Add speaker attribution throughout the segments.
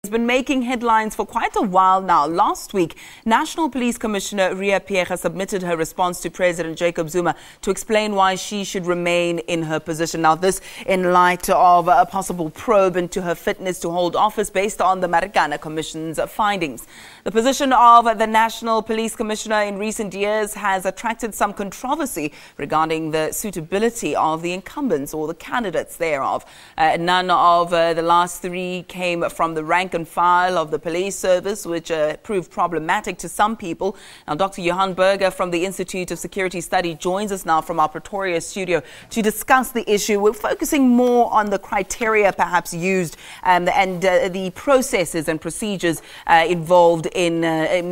Speaker 1: It's been making headlines for quite a while now. Last week, National Police Commissioner Riah Phiyega submitted her response to President Jacob Zuma to explain why she should remain in her position. Now, this in light of a possible probe into her fitness to hold office based on the Marikana Commission's findings. The position of the National Police Commissioner in recent years has attracted some controversy regarding the suitability of the incumbents or the candidates thereof. None of the last three came from the rank and file of the police service, which proved problematic to some people. Now, Dr. Johan Burger from the Institute of Security Study joins us now from our Pretoria studio to discuss the issue. We're focusing more on the criteria perhaps used and the processes and procedures involved in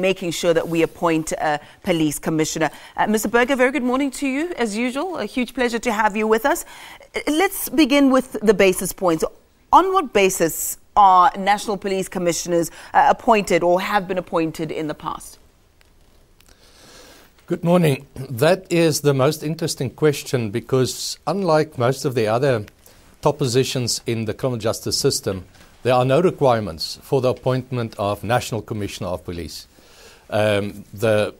Speaker 1: making sure that we appoint a police commissioner. Mr. Burger, very good morning to you, as usual. A huge pleasure to have you with us. Let's begin with the basis points. On what basis are national police commissioners appointed or have been appointed in the past?
Speaker 2: Good morning. That is the most interesting question because unlike most of the other top positions in the criminal justice system, there are no requirements for the appointment of National Commissioner of Police. The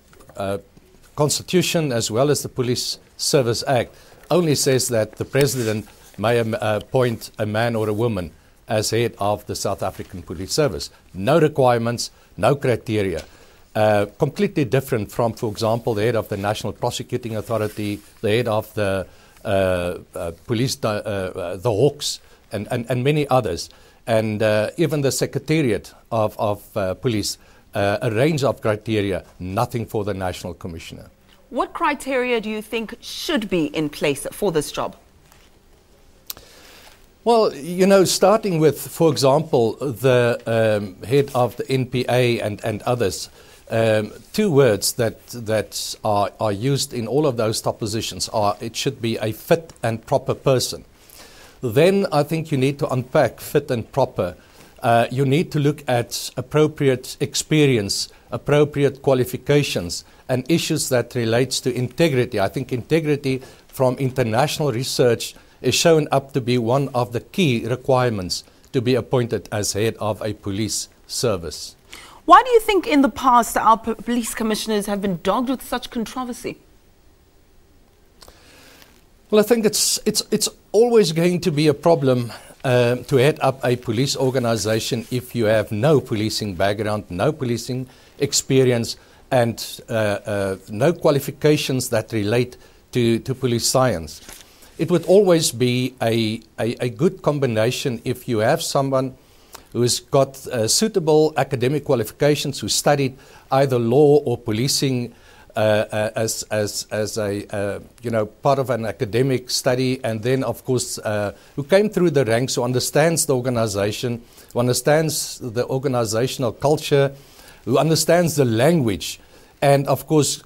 Speaker 2: Constitution as well as the Police Service Act only says that the President may appoint a man or a woman as head of the South African Police Service. No requirements, no criteria. Completely different from, for example, the head of the National Prosecuting Authority, the head of the police, the Hawks, and many others. And even the Secretariat of Police, a range of criteria, nothing for the National Commissioner.
Speaker 1: What criteria do you think should be in place for this job?
Speaker 2: Well, you know, starting with, for example, the head of the NPA and others, two words that are used in all of those top positions are it should be a fit and proper person. Then I think you need to unpack fit and proper. You need to look at appropriate experience, appropriate qualifications, and issues that relates to integrity. I think integrity from international research is shown up to be one of the key requirements to be appointed as head of a police service.
Speaker 1: Why do you think in the past our police commissioners have been dogged with such controversy?
Speaker 2: Well, I think it's always going to be a problem to head up a police organization if you have no policing background, no policing experience, and no qualifications that relate to police science. It would always be a good combination if you have someone who's got suitable academic qualifications, who studied either law or policing as a part of an academic study, and then of course who came through the ranks, who understands the organization, who understands the organizational culture, who understands the language, and of course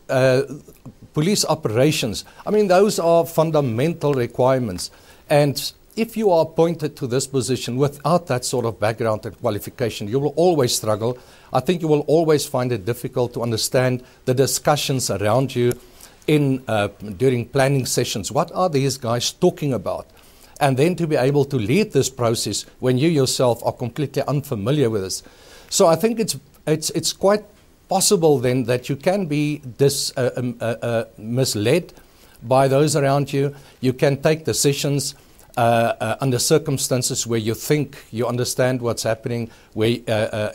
Speaker 2: police operations. I mean, those are fundamental requirements. And if you are appointed to this position without that sort of background and qualification, you will always struggle. I think you will always find it difficult to understand the discussions around you during planning sessions. What are these guys talking about? And then to be able to lead this process when you yourself are completely unfamiliar with this. So I think it's quite possible then that you can be misled by those around you. You can take decisions under circumstances where you think you understand what's happening, where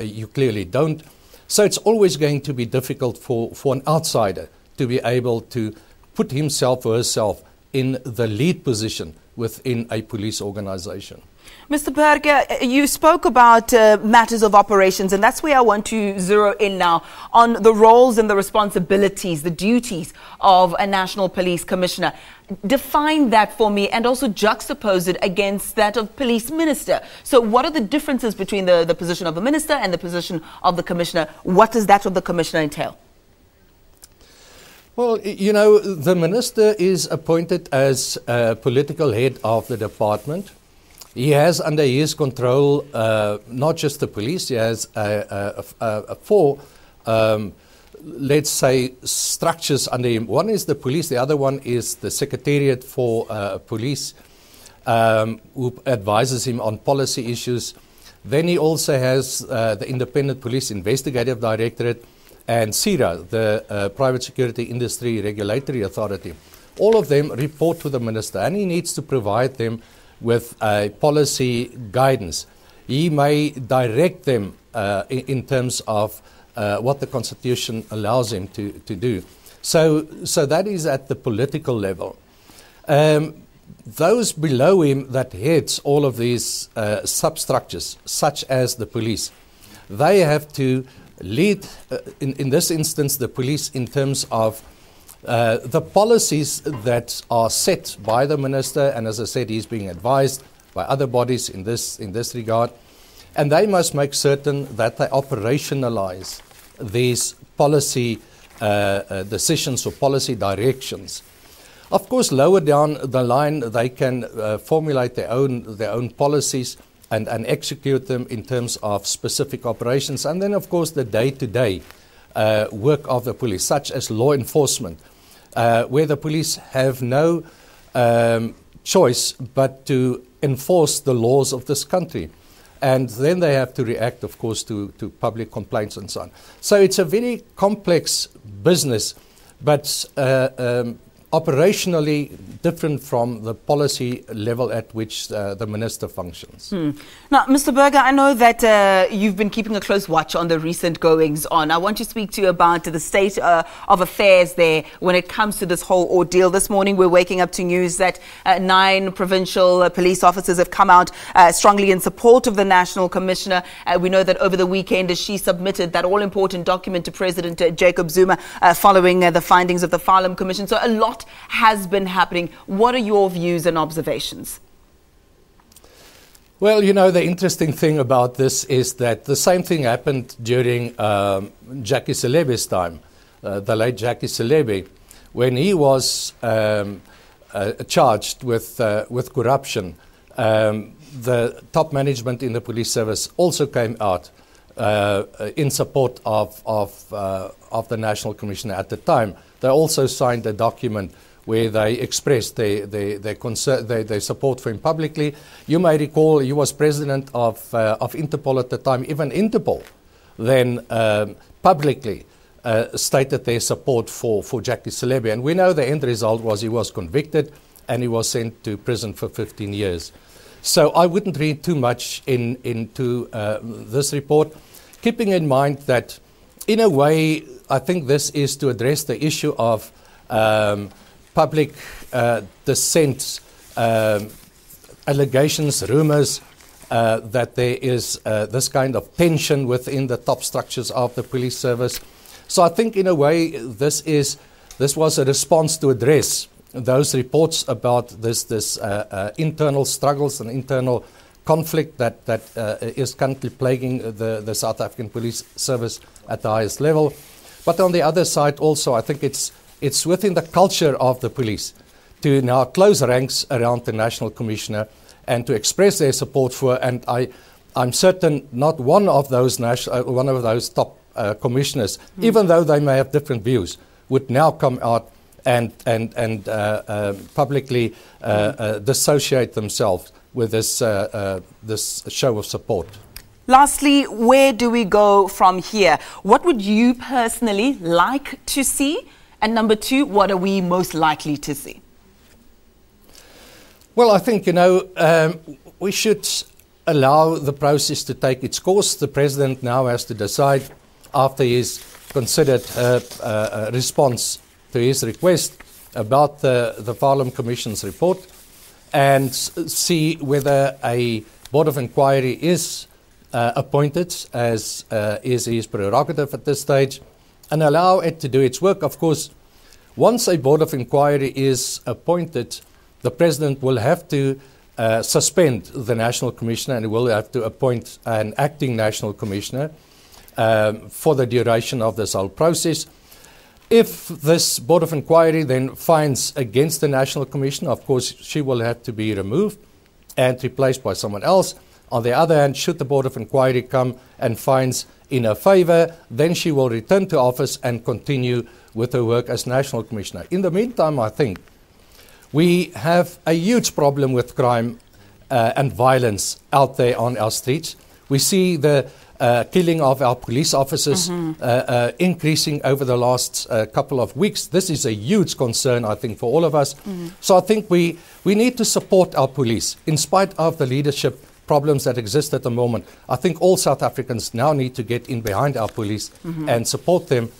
Speaker 2: you clearly don't. So it's always going to be difficult for an outsider to be able to put himself or herself in the lead position within a police organization.
Speaker 1: Mr. Burger, you spoke about matters of operations, and that's where I want to zero in now on the roles and the responsibilities, the duties of a national police commissioner. Define that for me and also juxtapose it against that of police minister. So what are the differences between the position of the minister and the position of the commissioner? What does that of the commissioner entail?
Speaker 2: Well, you know, the minister is appointed as political head of the department. He has under his control not just the police, he has four, let's say, structures under him. One is the police, the other one is the Secretariat for Police, who advises him on policy issues. Then he also has the Independent Police Investigative Directorate and CIRA, the Private Security Industry Regulatory Authority. All of them report to the minister, and he needs to provide them with policy guidance. He may direct them in terms of what the Constitution allows him to do. So that is at the political level. Those below him that heads all of these substructures, such as the police, they have to lead, in this instance, the police in terms of the policies that are set by the minister, and as I said, he's being advised by other bodies in this regard, and they must make certain that they operationalize these policy decisions or policy directions. Of course, lower down the line, they can formulate their own policies and execute them in terms of specific operations, and then, of course, the day-to-day work of the police, such as law enforcement, where the police have no choice but to enforce the laws of this country. And then they have to react, of course, to public complaints and so on. So it's a very complex business, but operationally different from the policy level at which the minister functions.
Speaker 1: Now, Mr. Burger, I know that you've been keeping a close watch on the recent goings on. I want to speak to you about the state of affairs there when it comes to this whole ordeal. This morning, we're waking up to news that 9 provincial police officers have come out strongly in support of the National Commissioner. We know that over the weekend, she submitted that all-important document to President Jacob Zuma following the findings of the Police Commission. So a lot has been happening. What are your views and observations?
Speaker 2: Well, you know, the interesting thing about this is that the same thing happened during Jackie Celebe's time, the late Jackie Celebe, when he was charged with corruption. The top management in the police service also came out in support of the National Commissioner at the time. They also signed a document where they expressed their support for him publicly. You may recall he was president of Interpol at the time. Even Interpol then publicly stated their support for Jackie Celebe. And we know the end result was he was convicted and he was sent to prison for 15 years. So I wouldn't read too much into this report, keeping in mind that, in a way, I think this is to address the issue of public dissent, allegations, rumors that there is this kind of tension within the top structures of the police service. So I think, in a way, this was a response to address those reports about this internal struggles and internal conflict that is currently plaguing the South African police service at the highest level. But on the other side also, I think it's within the culture of the police to now close ranks around the National Commissioner and to express their support for. And I'm certain not one of those top commissioners, even though they may have different views, would now come out and publicly dissociate themselves with this show of support.
Speaker 1: Lastly, where do we go from here? What would you personally like to see? And number 2, what are we most likely to see?
Speaker 2: Well, I think, we should allow the process to take its course. The President now has to decide, after he's considered a response to his request about the Police Commission's report, and see whether a Board of Inquiry is appointed, as is his prerogative at this stage, and allow it to do its work. Of course, once a Board of Inquiry is appointed, the President will have to suspend the National Commissioner and will have to appoint an acting National Commissioner for the duration of this whole process. If this Board of Inquiry then finds against the National Commissioner, of course, she will have to be removed and replaced by someone else. On the other hand, should the Board of Inquiry come and finds in her favour, then she will return to office and continue with her work as National Commissioner. In the meantime, I think we have a huge problem with crime and violence out there on our streets. We see the killing of our police officers increasing over the last couple of weeks. This is a huge concern, I think, for all of us. So I think we need to support our police in spite of the leadership problems that exist at the moment. I think all South Africans now need to get in behind our police and support them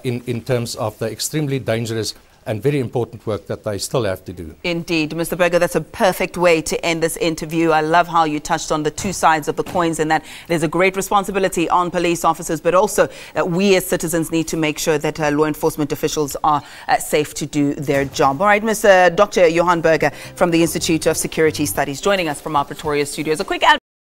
Speaker 2: in terms of the extremely dangerous and very important work that they still have to do.
Speaker 1: Indeed. Mr. Burger, that's a perfect way to end this interview. I love how you touched on the two sides of the coins, and that there's a great responsibility on police officers, but also that we as citizens need to make sure that law enforcement officials are safe to do their job. All right, Dr. Johan Burger from the Institute of Security Studies joining us from our Pretoria studios. A quick ad